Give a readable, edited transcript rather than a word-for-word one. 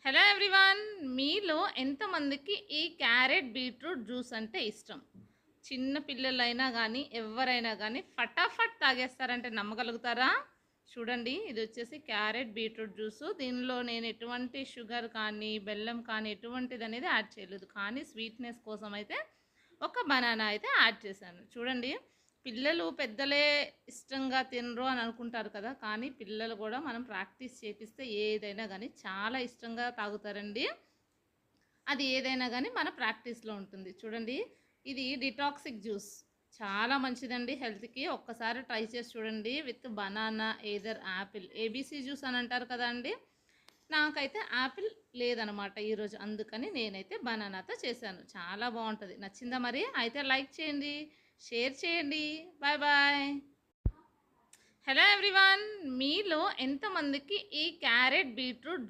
Hello everyone. మీలో ఎంతమందికి ఈ క్యారెట్ బీట్రూట్ జ్యూస్ అంటే ఇష్టం? చిన్న పిల్లలైనా గానీ, ఎవ్వరైనా గానీ ఫటాఫట్ తాగేస్తారంటే నమ్మగలుగుతారా? చూడండి, ఇదొచ్చేసి క్యారెట్ బీట్రూట్ జ్యూసు. దీనిలో నేను ఎటువంటి షుగర్ కానీ, బెల్లం కానీ ఎటువంటిదనేది యాడ్ చేయలేదు. కానీ స్వీట్‌నెస్ కోసమయితే ఒక బనానా అయితే యాడ్ చేశాను. చూడండి, పిల్లలు పెద్దలే ఇష్టంగా తినరు అని అనుకుంటారు కదా! కానీ పిల్లలు గూడా మనం ప్రాక్టీస్ చేపిస్తే ఏదైనా గానీ చాలా ఇష్టంగా తాగుతారండి. అది ఏదైనా గానీ మన ప్రాక్టీస్‌లో ఉంటుంది. చూడండి, ఇది డిటాక్సిక్ జ్యూస్. చాలా మంచిదండి హెల్త్‌కి. ఒక్కసారి ట్రై చేసి చూడండి. With banana, either Apple. ABC juice అని అంటారు కదా అండి! నాకైతే యాపిల్ లేదనమాట ఈరోజు. అందుకని నేనైతే బనానాతో చేశాను. చాలా బావుంటది. నచ్చిందా మరి? అయితే లైక్ చేయండి, షేర్ చేయండి. Bye bye. Hello everyone. మీలో ఎంతమందికి ఈ క్యారెట్ బీట్రూట్